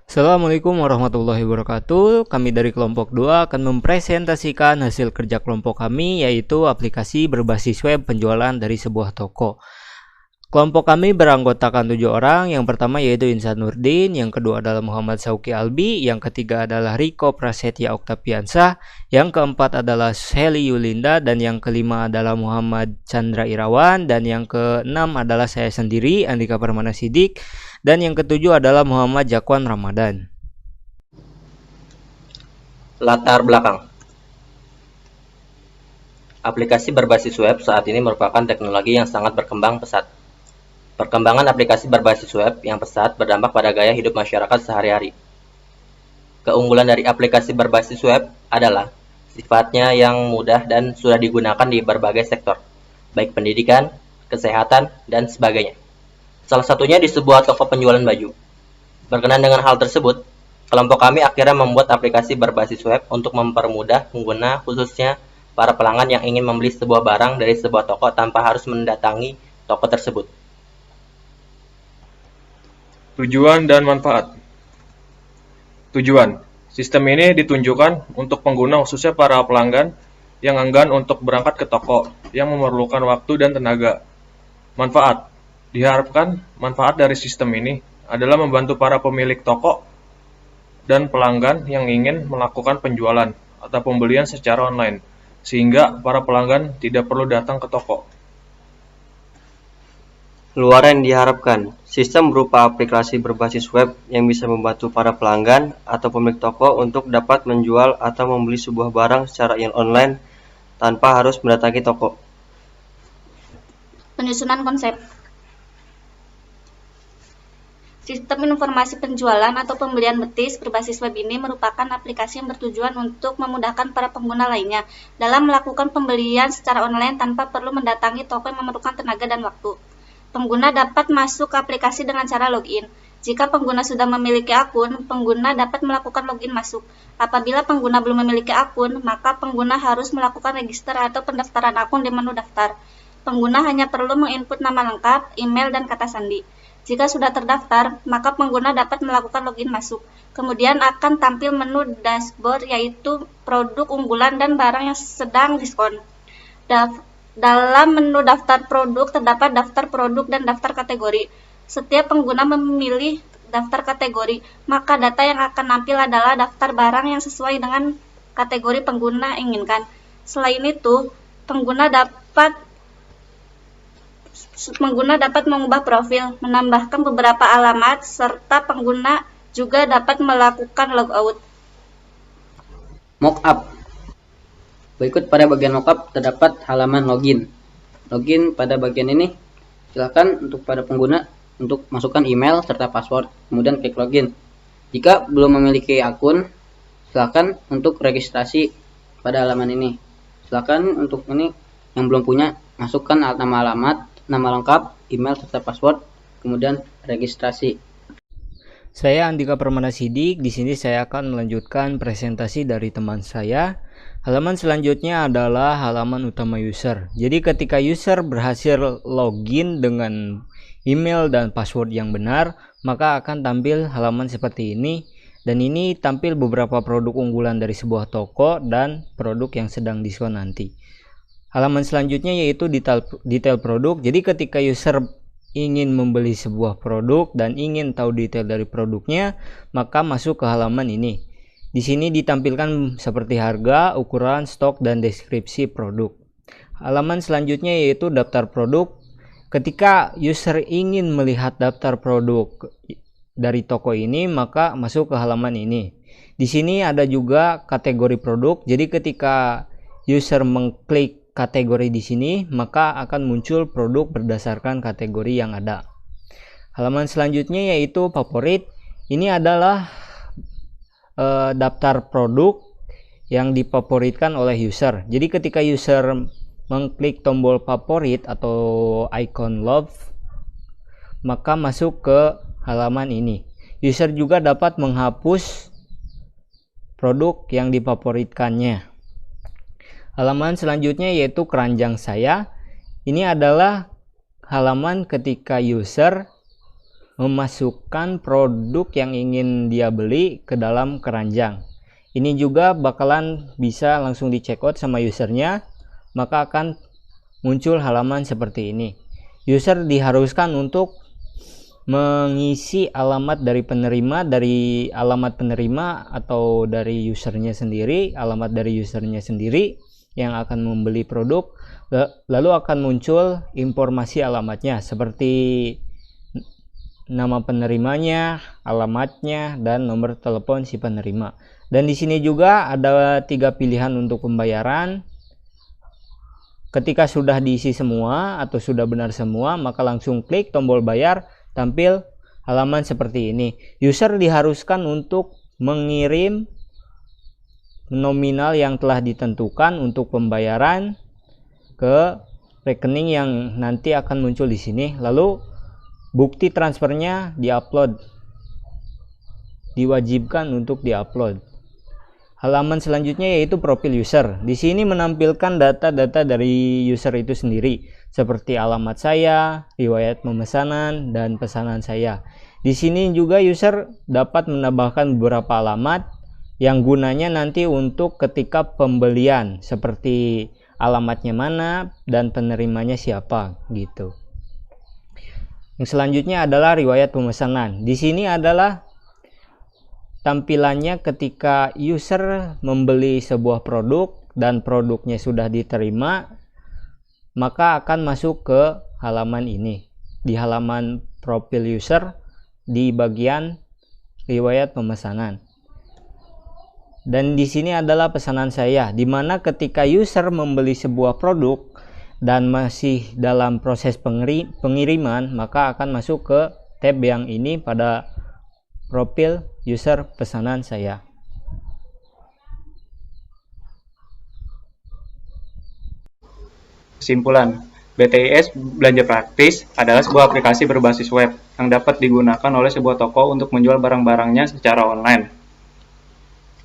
Assalamualaikum warahmatullahi wabarakatuh. Kami dari kelompok 2 akan mempresentasikan hasil kerja kelompok kami, yaitu aplikasi berbasis web penjualan dari sebuah toko. Kelompok kami beranggotakan 7 orang. Yang pertama yaitu Insan Nurdin, yang kedua adalah Muhammad Sauki Albi, yang ketiga adalah Riko Prasetya Oktapiansah, yang keempat adalah Shelly Yulinda, dan yang kelima adalah Muhammad Chandra Irawan, dan yang keenam adalah saya sendiri, Andika Permana Sidik, dan yang ketujuh adalah Muhammad Jakwan Ramadan. Latar belakang. Aplikasi berbasis web saat ini merupakan teknologi yang sangat berkembang pesat. Perkembangan aplikasi berbasis web yang pesat berdampak pada gaya hidup masyarakat sehari-hari. Keunggulan dari aplikasi berbasis web adalah sifatnya yang mudah dan sudah digunakan di berbagai sektor, baik pendidikan, kesehatan, dan sebagainya. Salah satunya di sebuah toko penjualan baju. Berkenan dengan hal tersebut, kelompok kami akhirnya membuat aplikasi berbasis web untuk mempermudah pengguna, khususnya para pelanggan yang ingin membeli sebuah barang dari sebuah toko tanpa harus mendatangi toko tersebut. Tujuan dan manfaat. Tujuan. Sistem ini ditunjukkan untuk pengguna khususnya para pelanggan yang enggan untuk berangkat ke toko, yang memerlukan waktu dan tenaga. Manfaat. Diharapkan manfaat dari sistem ini adalah membantu para pemilik toko dan pelanggan yang ingin melakukan penjualan atau pembelian secara online, sehingga para pelanggan tidak perlu datang ke toko. Luaran yang diharapkan, sistem berupa aplikasi berbasis web yang bisa membantu para pelanggan atau pemilik toko untuk dapat menjual atau membeli sebuah barang secara online tanpa harus mendatangi toko. Penyusunan konsep. Sistem informasi penjualan atau pembelian betis berbasis web ini merupakan aplikasi yang bertujuan untuk memudahkan para pengguna lainnya dalam melakukan pembelian secara online tanpa perlu mendatangi toko yang memerlukan tenaga dan waktu. Pengguna dapat masuk ke aplikasi dengan cara login. Jika pengguna sudah memiliki akun, pengguna dapat melakukan login masuk. Apabila pengguna belum memiliki akun, maka pengguna harus melakukan register atau pendaftaran akun di menu daftar. Pengguna hanya perlu menginput nama lengkap, email, dan kata sandi. Jika sudah terdaftar, maka pengguna dapat melakukan login masuk. Kemudian akan tampil menu dashboard, yaitu produk unggulan dan barang yang sedang diskon. Dalam menu daftar produk terdapat daftar produk dan daftar kategori. Setiap pengguna memilih daftar kategori, maka data yang akan tampil adalah daftar barang yang sesuai dengan kategori pengguna inginkan. Selain itu, pengguna dapat mengubah profil, menambahkan beberapa alamat, serta pengguna juga dapat melakukan logout. Mockup. Berikut pada bagian mockup terdapat halaman login. Login pada bagian ini, silakan untuk pada pengguna untuk masukkan email serta password, kemudian klik login. Jika belum memiliki akun, silakan untuk registrasi pada halaman ini. Silakan untuk ini yang belum punya, masukkan nama alamat, nama lengkap, email serta password, kemudian registrasi. Saya Andika Permana Sidik. Di sini saya akan melanjutkan presentasi dari teman saya. Halaman selanjutnya adalah halaman utama user. Jadi ketika user berhasil login dengan email dan password yang benar, maka akan tampil halaman seperti ini. Dan ini tampil beberapa produk unggulan dari sebuah toko dan produk yang sedang diskon nanti. Halaman selanjutnya yaitu detail produk. Jadi ketika user ingin membeli sebuah produk dan ingin tahu detail dari produknya, maka masuk ke halaman ini. Di sini ditampilkan seperti harga, ukuran, stok, dan deskripsi produk. Halaman selanjutnya yaitu daftar produk. Ketika user ingin melihat daftar produk dari toko ini, maka masuk ke halaman ini. Di sini ada juga kategori produk. Jadi ketika user mengklik kategori di sini, maka akan muncul produk berdasarkan kategori yang ada. Halaman selanjutnya yaitu favorit. Ini adalah daftar produk yang difavoritkan oleh user. Jadi ketika user mengklik tombol favorit atau icon love, maka masuk ke halaman ini. User juga dapat menghapus produk yang difavoritkannya. Halaman selanjutnya yaitu keranjang saya. Ini adalah halaman ketika user memasukkan produk yang ingin dia beli ke dalam keranjang. Ini juga bakalan bisa langsung di check out sama usernya, maka akan muncul halaman seperti ini. User diharuskan untuk mengisi alamat dari alamat penerima atau dari usernya sendiri, alamat dari usernya sendiri yang akan membeli produk, lalu akan muncul informasi alamatnya seperti nama penerimanya, alamatnya, dan nomor telepon si penerima. Dan di sini juga ada 3 pilihan untuk pembayaran. Ketika sudah diisi semua atau sudah benar semua, maka langsung klik tombol bayar, tampil halaman seperti ini. User diharuskan untuk mengirim nominal yang telah ditentukan untuk pembayaran ke rekening yang nanti akan muncul di sini. Lalu bukti transfernya diupload, diwajibkan untuk diupload. Halaman selanjutnya yaitu profil user. Di sini menampilkan data-data dari user itu sendiri, seperti alamat saya, riwayat pemesanan, dan pesanan saya. Di sini juga user dapat menambahkan beberapa alamat yang gunanya nanti untuk ketika pembelian, seperti alamatnya mana dan penerimanya siapa gitu. Yang selanjutnya adalah riwayat pemesanan. Di sini adalah tampilannya ketika user membeli sebuah produk dan produknya sudah diterima, maka akan masuk ke halaman ini. Di halaman profil user di bagian riwayat pemesanan. Dan di sini adalah pesanan saya, di mana ketika user membeli sebuah produk dan masih dalam proses pengiriman, maka akan masuk ke tab yang ini pada profil user pesanan saya. Kesimpulan, BTIS Belanja Praktis adalah sebuah aplikasi berbasis web yang dapat digunakan oleh sebuah toko untuk menjual barang-barangnya secara online.